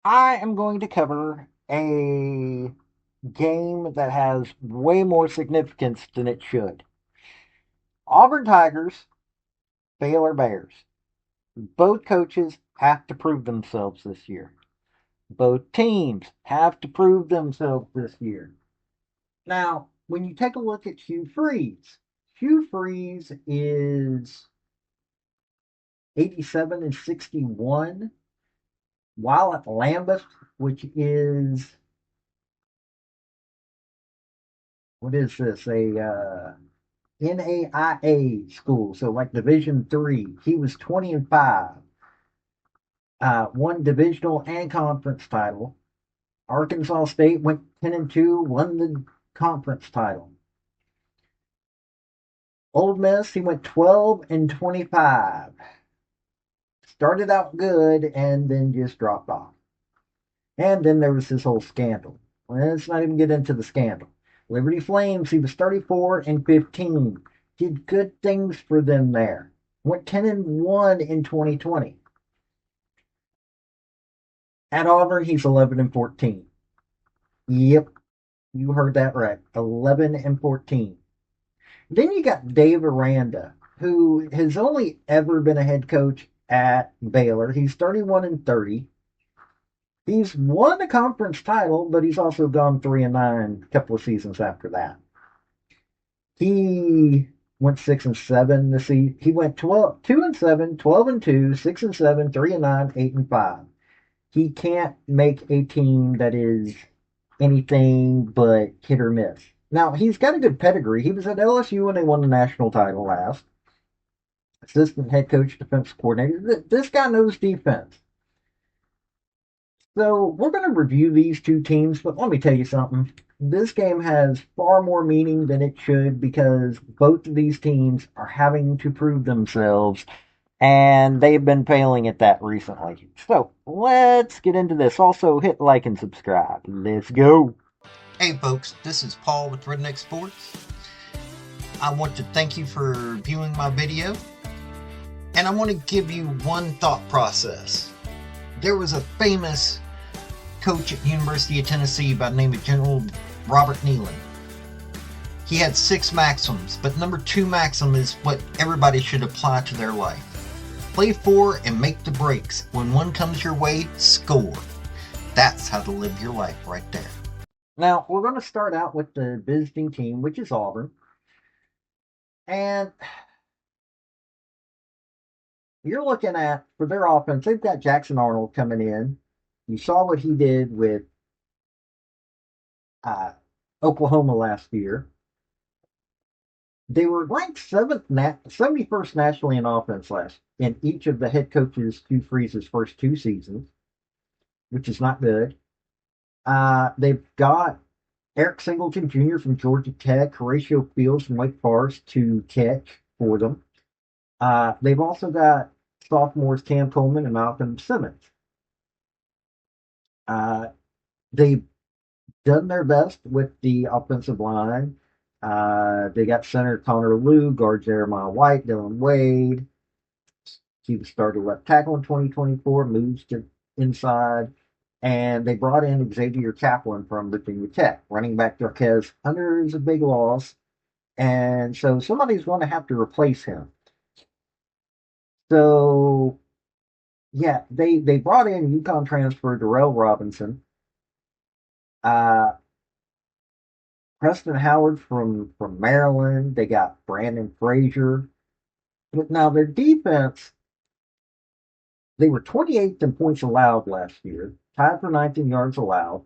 I am going to cover a game that has way more significance than it should. Auburn Tigers, Baylor Bears. Both coaches have to prove themselves this year. Both teams have to prove themselves this year. Now, when you take a look at Hugh Freeze is 87 and 61, while at Lambeth, which is what is this? A NAIA school, so like Division Three. He was 20 and 5, won divisional and conference title. Arkansas State went 10 and 2, won the conference title. Old Miss, he went 12 and 25. Started out good and then just dropped off. And then there was this whole scandal. Let's not even get into the scandal. Liberty Flames, he was 34 and 15. Did good things for them there. Went 10 and 1 in 2020. At Auburn, he's 11 and 14. Yep, you heard that right. 11 and 14. Then you got Dave Aranda, who has only ever been a head coach at Baylor. He's 31 and 30. He's won the conference title, but he's also gone 3 and 9 a couple of seasons after that. He went 6 and 7 this season. He went 2 and 7, 12 and 2, 6 and 7, 3 and 9, 8 and 5. He can't make a team that is anything but hit or miss. Now, he's got a good pedigree. He was at LSU when they won the national title last. Assistant head coach, defense coordinator. This guy knows defense. So we're going to review these two teams, but let me tell you something. This game has far more meaning than it should because both of these teams are having to prove themselves, and they've been failing at that recently. So let's get into this. Also, hit like and subscribe. Let's go. Hey folks, this is Paul with Redneck Sports. I want to thank you for viewing my video, and I want to give you one thought process. There was a famous coach at the University of Tennessee by the name of General Robert Nealon. He had 6 maxims, but number 2 maxim is what everybody should apply to their life. Play for and make the breaks. When one comes your way, score. That's how to live your life right there. Now, we're going to start out with the visiting team, which is Auburn. And you're looking at, for their offense, they've got Jackson Arnold coming in. You saw what he did with uh, Oklahoma last year. They were ranked 71st nationally in offense in each of the head coaches Hugh Freeze's first 2 seasons, which is not good. They've got Eric Singleton Jr. from Georgia Tech, Horatio Fields from Wake Forest to catch for them. They've also got sophomores Cam Coleman and Malcolm Simmons. They've done their best with the offensive line. They got center Connor Liu, guard Jeremiah White, Dylan Wade. He was started left tackle in 2024, moves to inside. And they brought in Xavier Kaplan from Virginia Tech. Running back Darquez Hunter is a big loss. And so somebody's going to have to replace him. So, yeah, they brought in UConn transfer Darrell Robinson. Preston Howard from Maryland. They got Brandon Frazier. But now their defense, they were 28th in points allowed last year, tied for 19 yards allowed.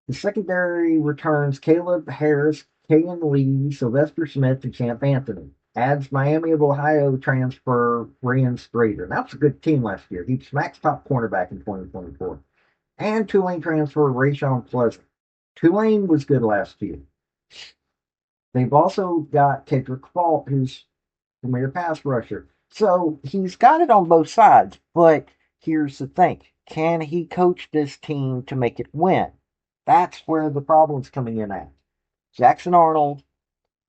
The secondary returns Caleb Harris, Kayan Lee, Sylvester Smith, and Champ Anthony. Adds Miami of Ohio transfer Ryan Strader. That was a good team last year. He was Max top cornerback in 2024. And Tulane transfer Rayshon Pleasant. Tulane was good last year. They've also got Kedrick Fault, who's premier pass rusher. So he's got it on both sides. But here's the thing. Can he coach this team to make it win? That's where the problem's coming in at. Jackson Arnold,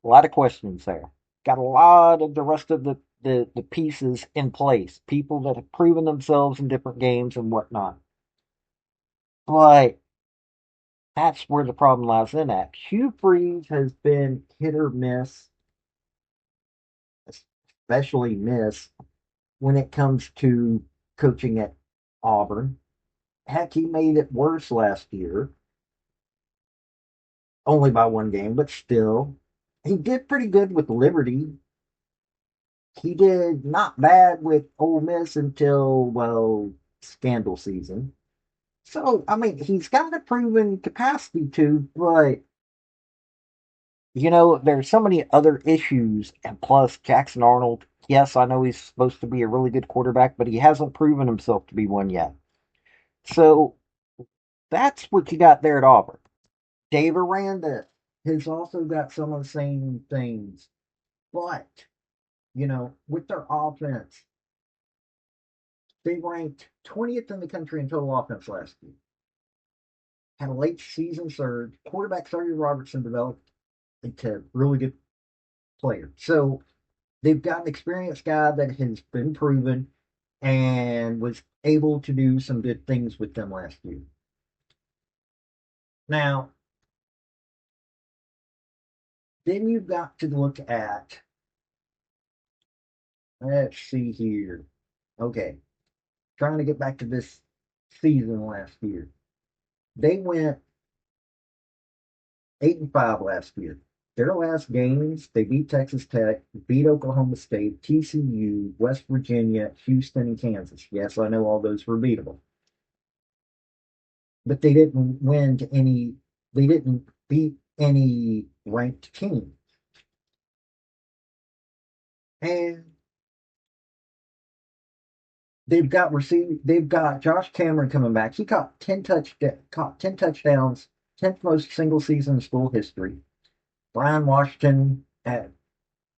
a lot of questions there. Got a lot of the rest of the pieces in place. People that have proven themselves in different games and whatnot. But that's where the problem lies in at. Hugh Freeze has been hit or miss, especially miss, when it comes to coaching at Auburn. Heck, he made it worse last year, only by one game, but still. He did pretty good with Liberty. He did not bad with Ole Miss until, well, scandal season. So, I mean, he's got a proven capacity to, but, there's so many other issues. And plus, Jackson Arnold, yes, I know he's supposed to be a really good quarterback, but he hasn't proven himself to be one yet. So, that's what you got there at Auburn. Dave Aranda has also got some of the same things, but, with their offense, they ranked 20th in the country in total offense last year. Had a late season surge. Quarterback Sergeant Robertson developed into a really good player. So they've got an experienced guy that has been proven and was able to do some good things with them last year. Now, then you've got to look at, let's see here. Okay, trying to get back to this season last year. They went 8-5 last year. Their last games, they beat Texas Tech, beat Oklahoma State, TCU, West Virginia, Houston, and Kansas. Yes, I know all those were beatable. But they didn't win to any, they didn't beat any ranked team. And they've got Josh Cameron coming back. He caught 10 touchdowns, 10th most single season in school history. Brian Washington had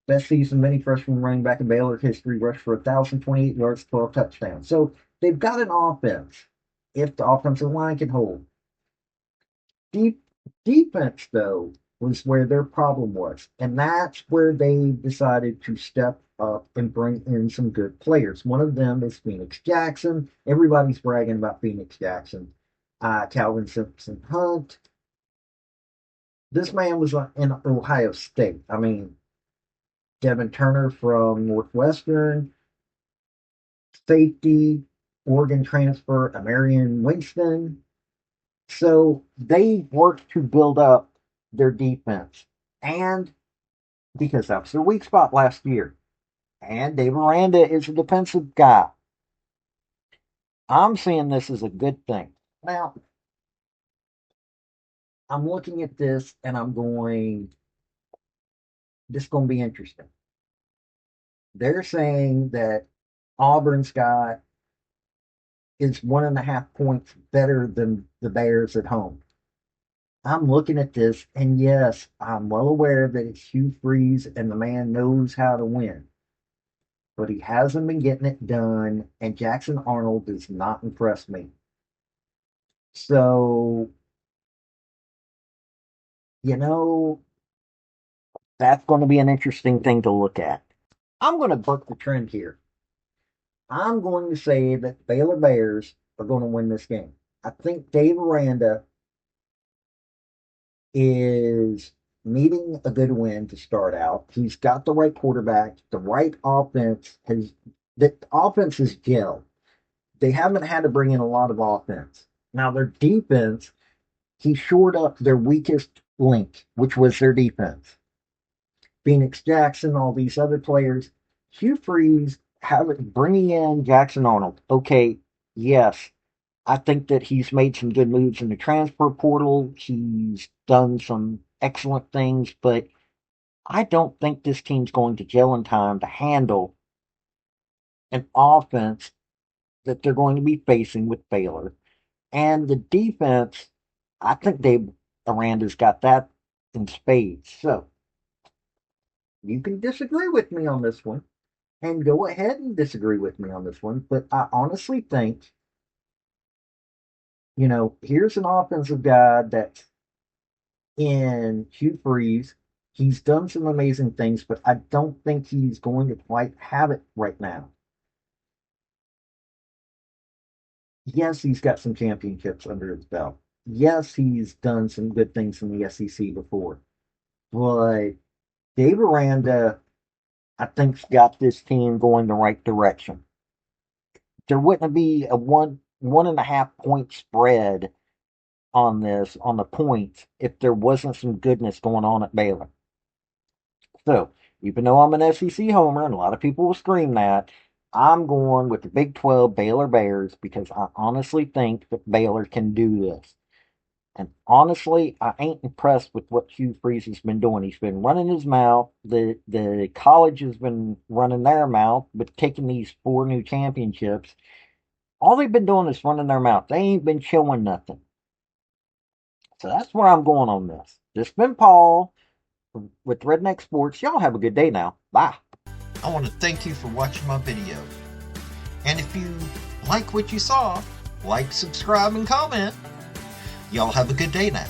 best season of any freshman running back in Baylor history, rushed for 1,028 yards, 12 touchdowns. So they've got an offense if the offensive line can hold. Deep defense, though, was where their problem was. And that's where they decided to step up and bring in some good players. One of them is Phoenix Jackson. Everybody's bragging about Phoenix Jackson. Calvin Simpson Hunt. This man was in Ohio State. I mean, Devin Turner from Northwestern, safety, Oregon transfer, Amarian Winston. So they worked to build up their defense. And because that was their weak spot last year. And Dave Aranda is a defensive guy. I'm seeing this as a good thing. Now, I'm looking at this and I'm going, this is going to be interesting. They're saying that Auburn's got is 1.5 points better than the Bears at home. I'm looking at this, and yes, I'm well aware that it's Hugh Freeze and the man knows how to win. But he hasn't been getting it done, and Jackson Arnold does not impress me. So, you know, that's going to be an interesting thing to look at. I'm going to buck the trend here. I'm going to say that Baylor Bears are going to win this game. I think Dave Aranda is needing a good win to start out. He's got the right quarterback, the right offense. The offense is gelled. They haven't had to bring in a lot of offense. Now their defense, he shored up their weakest link, which was their defense. Phoenix Jackson, all these other players. Hugh Freeze bringing in Jackson Arnold. Okay, yes, I think that he's made some good moves in the transfer portal. He's done some excellent things, but I don't think this team's going to gel in time to handle an offense that they're going to be facing with Baylor. And the defense, I think Aranda's got that in spades. So you can disagree with me on this one and go ahead and disagree with me on this one. But I honestly think, here's an offensive guy that's in Hugh Freeze. He's done some amazing things, but I don't think he's going to quite have it right now. Yes, he's got some championships under his belt. Yes, he's done some good things in the SEC before. But Dave Aranda, I think, got this team going the right direction. There wouldn't be a one and a half point spread on this on the points if there wasn't some goodness going on at Baylor. So even though I'm an SEC homer and a lot of people will scream that, I'm going with the Big 12 Baylor Bears because I honestly think that Baylor can do this. And honestly, I ain't impressed with what Hugh Freeze has been doing. He's been running his mouth. The college has been running their mouth, but taking these 4 new championships. All they've been doing is running their mouth. They ain't been showing nothing. So that's where I'm going on this. This has been Paul with Redneck Sports. Y'all have a good day now. Bye. I want to thank you for watching my video. And if you like what you saw, like, subscribe, and comment. Y'all have a good day now.